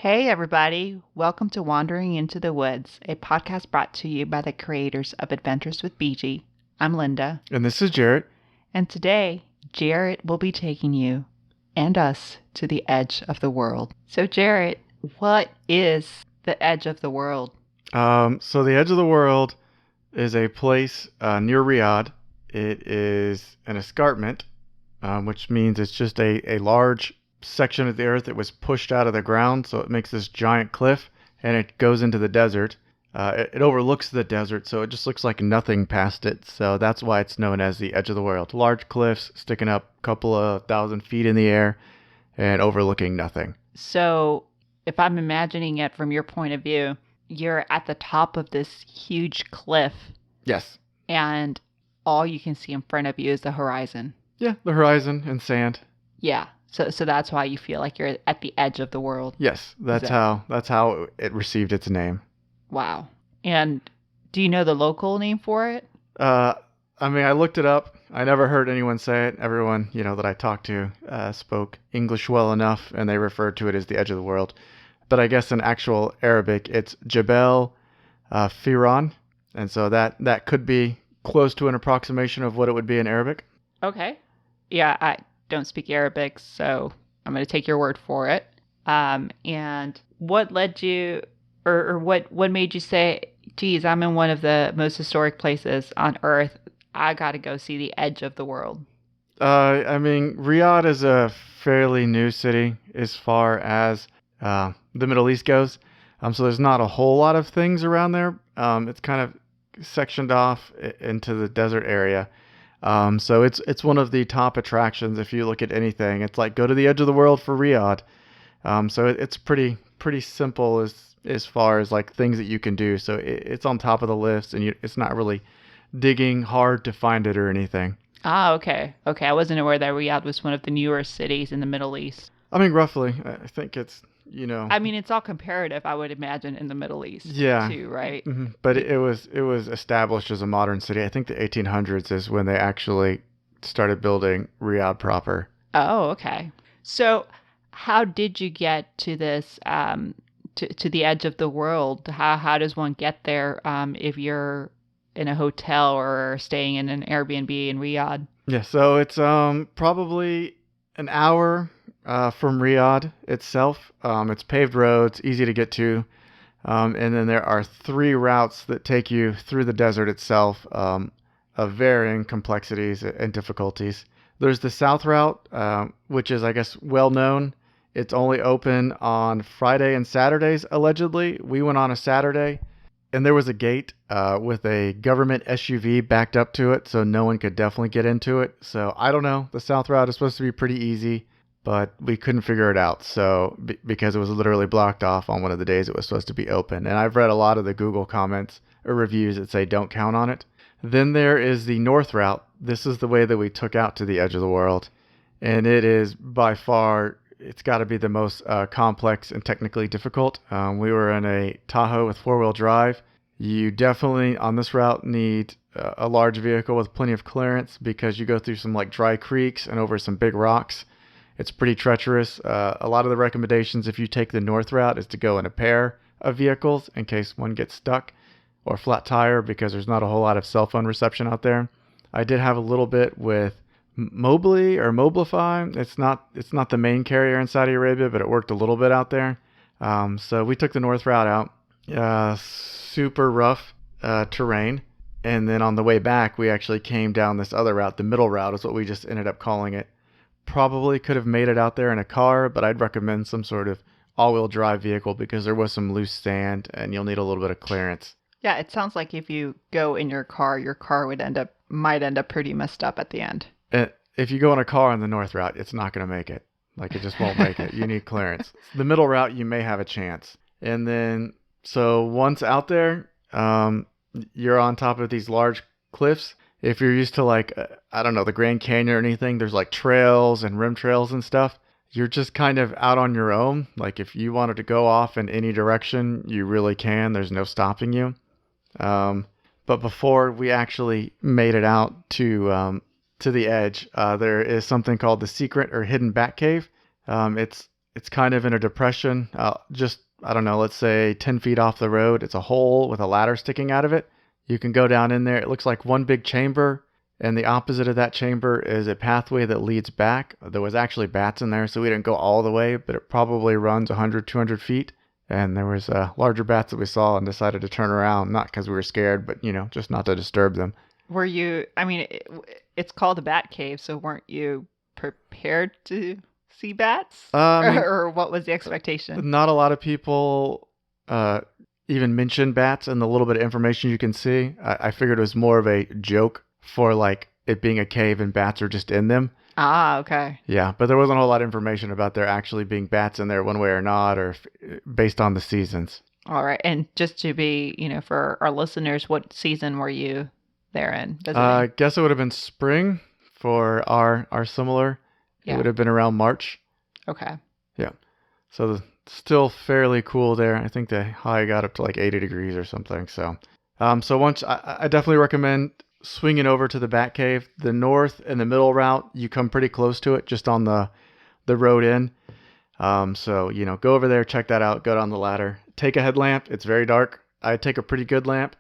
Hey, everybody. Welcome to Wandering into the Woods, a podcast brought to you by the creators of Adventures with BG. I'm Linda. And this is Jarrett. And today, Jarrett will be taking you and us to the edge of the world. So, Jarrett, what is the edge of the world? So the edge of the world is a place near Riyadh. It is an escarpment, which means it's just a large section of the earth that was pushed out of the ground. So it makes this giant cliff and it goes into the desert. It overlooks the desert, so it just looks like nothing past it. So that's why it's known as the edge of the world. Large cliffs sticking up a couple of 1,000 feet in the air and overlooking nothing. So, if I'm imagining it from your point of view, you're at the top of this huge cliff Yes. and all you can see in front of you is the horizon. Yeah, the horizon and sand. Yeah. So that's why you feel like you're at the edge of the world. Yes, that's how it received its name. Wow. And do you know the local name for it? I looked it up. I never heard anyone say it. Everyone, that I talked to spoke English well enough, and they referred to it as the edge of the world. But I guess in actual Arabic, it's Jebel Fihrayn, and so that could be close to an approximation of what it would be in Arabic. Okay. Yeah, I don't speak Arabic, so I'm going to take your word for it. And what led you, or what made you say, geez, I'm in one of the most historic places on earth. I got to go see the edge of the world. Riyadh is a fairly new city as far as the Middle East goes. So there's not a whole lot of things around there. It's kind of sectioned off into the desert area. So it's one of the top attractions if you look at anything. It's like go to the edge of the world for Riyadh. So it's pretty simple as far as like things that you can do. So it's on top of the list, and it's not really digging hard to find it or anything. Ah, okay. Okay, I wasn't aware that Riyadh was one of the newer cities in the Middle East. Roughly. I think it's, it's all comparative, I would imagine, in the Middle East. Yeah. Too, right? Mm-hmm. But it was established as a modern city. I think the 1800s is when they actually started building Riyadh proper. Oh, okay. So how did you get to this, to the edge of the world? How does one get there if you're in a hotel or staying in an Airbnb in Riyadh? Yeah, so it's probably an hour from Riyadh itself. It's paved roads, easy to get to. And then there are 3 routes that take you through the desert itself of varying complexities and difficulties. There's the south route, which is, I guess, well known. It's only open on Friday and Saturdays, allegedly. We went on a Saturday, and there was a gate with a government SUV backed up to it, so no one could definitely get into it. So I don't know. The south route is supposed to be pretty easy, but we couldn't figure it out. So because it was literally blocked off on one of the days it was supposed to be open. And I've read a lot of the Google comments or reviews that say don't count on it. Then there is the north route. This is the way that we took out to the edge of the world. And it is by far, it's got to be the most complex and technically difficult. We were in a Tahoe with 4-wheel drive. You definitely, on this route, need a large vehicle with plenty of clearance because you go through some like dry creeks and over some big rocks. It's pretty treacherous. A lot of the recommendations if you take the north route is to go in a pair of vehicles in case one gets stuck or flat tire because there's not a whole lot of cell phone reception out there. I did have a little bit with Mobily or Mobilify. It's not the main carrier in Saudi Arabia, but it worked a little bit out there. So we took the north route out. Super rough terrain. And then on the way back, we actually came down this other route. The middle route is what we just ended up calling it. Probably could have made it out there in a car, but I'd recommend some sort of all-wheel drive vehicle because there was some loose sand and you'll need a little bit of clearance. Yeah, it sounds like if you go in your car might end up pretty messed up at the end. If you go in a car on the north route, it's not going to make it. Like, it just won't make it. You need clearance. The middle route, you may have a chance. And then, so once out there, you're on top of these large cliffs. If you're used to the Grand Canyon or anything, there's like trails and rim trails and stuff. You're just kind of out on your own. Like if you wanted to go off in any direction, you really can. There's no stopping you. But before we actually made it out to the edge, there is something called the secret or hidden bat cave. It's It's kind of in a depression, just, I don't know, let's say 10 feet off the road. It's a hole with a ladder sticking out of it. You can go down in there. It looks like one big chamber, and the opposite of that chamber is a pathway that leads back. There was actually bats in there, so we didn't go all the way, but it probably runs 100, 200 feet. And there was larger bats that we saw and decided to turn around, not because we were scared, but, just not to disturb them. Were you, I mean, it's called a bat cave, so weren't you prepared to see bats? I mean, Or what was the expectation? not a lot of people even mention bats in the little bit of information you can see. I figured it was more of a joke for like it being a cave and bats are just in them. Ah, okay. Yeah, but there wasn't a whole lot of information about there actually being bats in there one way or not, or based on the seasons. All right. And just to be, for our listeners, what season were you there in visiting? I guess it would have been spring for our similar. It Yeah. would have been around March. Okay. Yeah. So still fairly cool there. I think the high got up to like 80 degrees or something. So, once I definitely recommend swinging over to the Bat Cave. The north and the middle route, you come pretty close to it, just on the road in. So go over there, check that out, go down the ladder, take a headlamp. It's very dark. I take a pretty good lamp.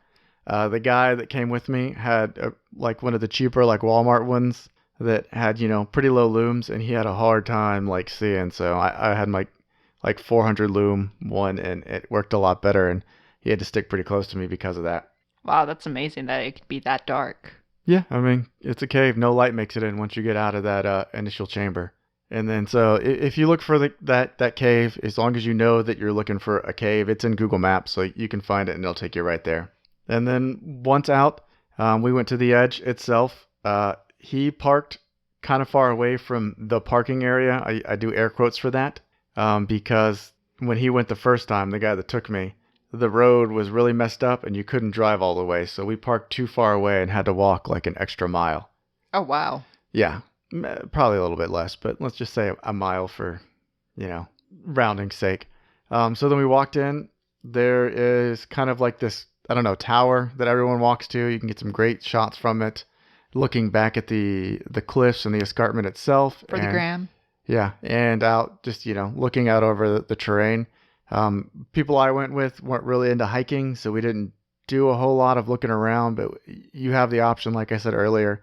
The guy that came with me had like one of the cheaper like Walmart ones that had pretty low looms, and he had a hard time like seeing. So I had my like 400 lume one, and it worked a lot better, and he had to stick pretty close to me because of that. Wow, that's amazing that it could be that dark. Yeah, I mean, it's a cave. No light makes it in once you get out of that initial chamber. And then so if you look for that cave, as long as you know that you're looking for a cave, it's in Google Maps, so you can find it and it'll take you right there. And then once out, we went to the edge itself. He parked kind of far away from the parking area. I do air quotes for that, because when he went the first time, the guy that took me, the road was really messed up and you couldn't drive all the way. So we parked too far away and had to walk like an extra mile. Oh, wow. Yeah, probably a little bit less, but let's just say a mile for, rounding's sake. So then we walked in. There is kind of like this, I don't know, tower that everyone walks to. You can get some great shots from it, looking back at the cliffs and the escarpment itself. For the gram. Yeah, and out, just, looking out over the terrain. People I went with weren't really into hiking, so we didn't do a whole lot of looking around, but you have the option, like I said earlier,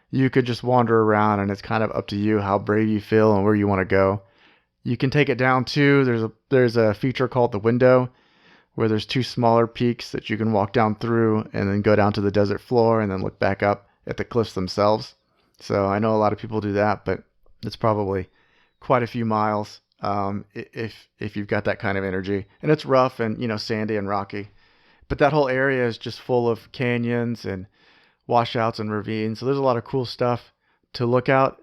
you could just wander around, and it's kind of up to you how brave you feel and where you want to go. You can take it down too. There's a feature called the window, where there's two smaller peaks that you can walk down through and then go down to the desert floor and then look back up at the cliffs themselves. So I know a lot of people do that, but it's probably quite a few miles. If you've got that kind of energy, and it's rough and sandy and rocky, but that whole area is just full of canyons and washouts and ravines. So there's a lot of cool stuff to look at.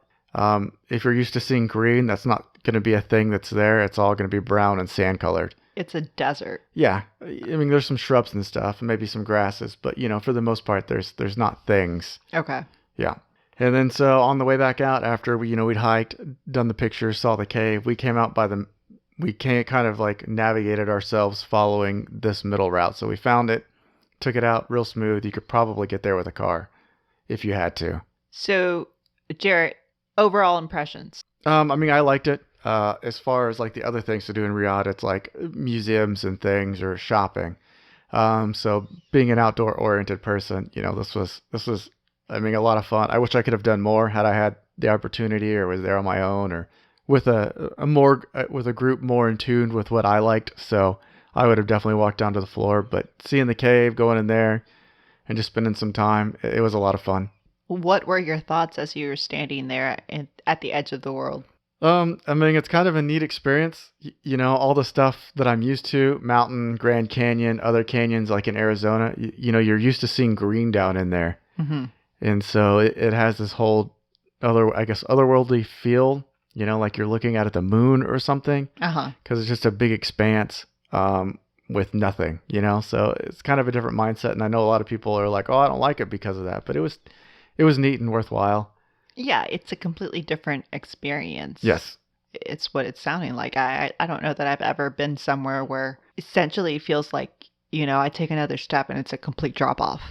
If you're used to seeing green, that's not going to be a thing that's there. It's all going to be brown and sand colored. It's a desert. Yeah, I mean there's some shrubs and stuff, and maybe some grasses, but for the most part there's not things. Okay. Yeah. And then so on the way back out, after we'd hiked, done the pictures, saw the cave, we came out we kind of like navigated ourselves following this middle route. So we found it, took it out real smooth. You could probably get there with a car if you had to. So, Jarrett, overall impressions. I mean, I liked it. As far as like the other things to do in Riyadh, it's like museums and things or shopping. So being an outdoor oriented person, this was I mean, a lot of fun. I wish I could have done more had I had the opportunity or was there on my own or with with a group more in tune with what I liked. So I would have definitely walked down to the floor, but seeing the cave, going in there and just spending some time, it was a lot of fun. What were your thoughts as you were standing there at the edge of the world? I mean, it's kind of a neat experience. All the stuff that I'm used to, mountain, Grand Canyon, other canyons like in Arizona, you're used to seeing green down in there. Mm-hmm. And so it has this whole otherworldly feel, like you're looking at the moon or something. Uh-huh. Because it's just a big expanse with nothing, So it's kind of a different mindset. And I know a lot of people are like, oh, I don't like it because of that. But it was neat and worthwhile. Yeah, it's a completely different experience. Yes. It's what it's sounding like. I don't know that I've ever been somewhere where essentially it feels like, I take another step and it's a complete drop off.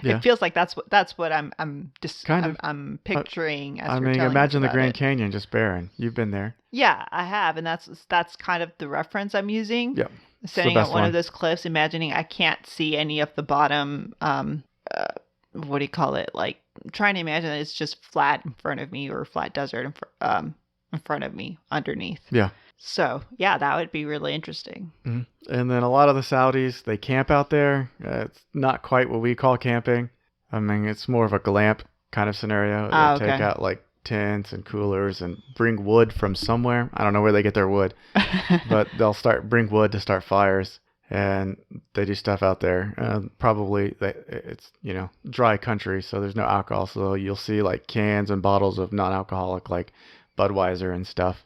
Yeah. It feels like that's what I'm just Kind of. I'm picturing as I you're mean, telling us imagine the about Grand it. Canyon just barren. You've been there. Yeah, I have, and that's kind of the reference I'm using. Yep. It's the Standing at best one of one. those cliffs, imagining I can't see any of the bottom. Uh, what do you call it? Like trying to imagine that it's just flat in front of me or flat desert in front of me underneath. Yeah. So yeah, that would be really interesting. Hmm. And then a lot of the Saudis, they camp out there. It's not quite what we call camping. I mean, it's more of a glamp kind of scenario. They Ah, take okay. out like tents and coolers and bring wood from somewhere. I don't know where they get their wood, but they'll bring wood to start fires, and they do stuff out there. Probably it's dry country, so there's no alcohol. So you'll see like cans and bottles of non-alcoholic like Budweiser and stuff.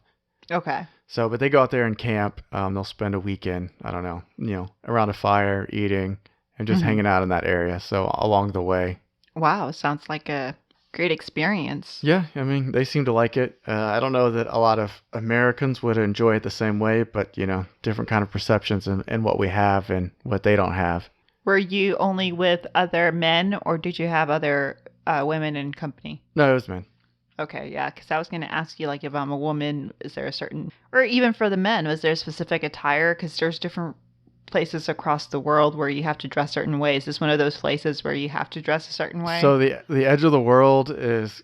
Okay. So, but they go out there and camp. They'll spend a weekend, I don't know, around a fire, eating, and just Hmm. hanging out in that area. So along the way, Wow, sounds like a great experience. yeah, I mean, they seem to like it. I don't know that a lot of Americans would enjoy it the same way, but different kind of perceptions and what we have and what they don't have. Were you only with other men, or did you have other women in company? No, it was men. Okay, yeah, because I was going to ask you, like, if I'm a woman, is there a certain, or even for the men, was there specific attire? Because there's different places across the world where you have to dress certain ways. Is one of those places where you have to dress a certain way? So the edge of the world is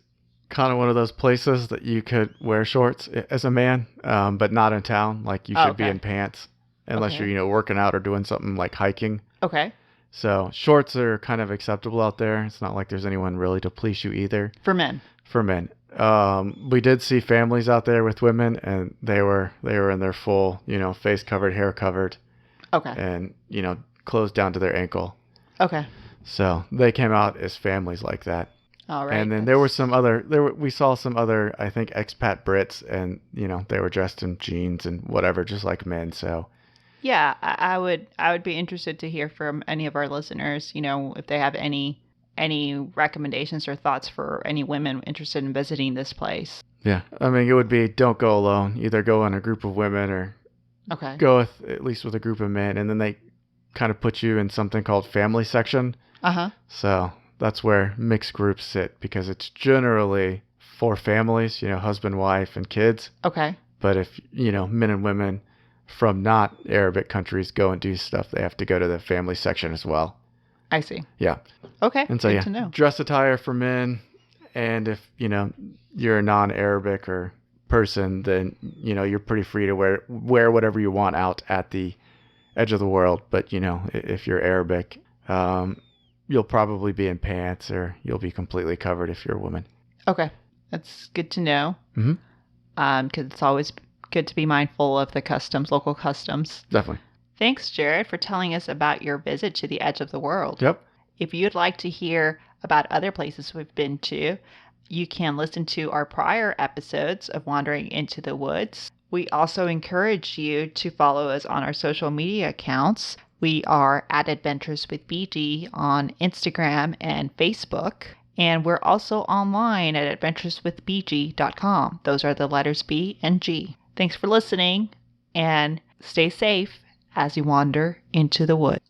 kind of one of those places that you could wear shorts as a man, but not in town. Like you Oh, should be in okay. pants unless Okay. you're working out or doing something like hiking. Okay. So shorts are kind of acceptable out there. It's not like there's anyone really to police you either For men. for men. We did see families out there with women, and they were in their full, face covered, hair covered, Okay. and clothes down to their ankle. Okay. So they came out as families like that. All right. And then there were some other we saw some other, I think, expat Brits, and they were dressed in jeans and whatever, just like men. So Yeah, I would be interested to hear from any of our listeners, if they have any recommendations or thoughts for any women interested in visiting this place. yeah, I mean, it would be don't go alone. Either go in a group of women or Okay. go with at least with a group of men, and then they kind of put you in something called family section. Uh-huh. So that's where mixed groups sit because it's generally for families, husband, wife, and kids. Okay. But if, men and women from not Arabic countries go and do stuff, they have to go to the family section as well. I see. Yeah. Okay. And so, Good yeah, to know. dress attire for men. And if, you're a non-Arabic or person, then, you're pretty free to wear whatever you want out at the edge of the world. But, if you're Arabic, you'll probably be in pants or you'll be completely covered if you're a woman. Okay. That's good to know. Mm-hmm. Because it's always good to be mindful of the customs, local customs. Definitely. Thanks, Jared, for telling us about your visit to the edge of the world. Yep. If you'd like to hear about other places we've been to, you can listen to our prior episodes of Wandering into the Woods. We also encourage you to follow us on our social media accounts. We are at Adventures with BG on Instagram and Facebook. And we're also online at adventureswithbg.com. Those are the letters B and G. Thanks for listening, and stay safe as you wander into the woods.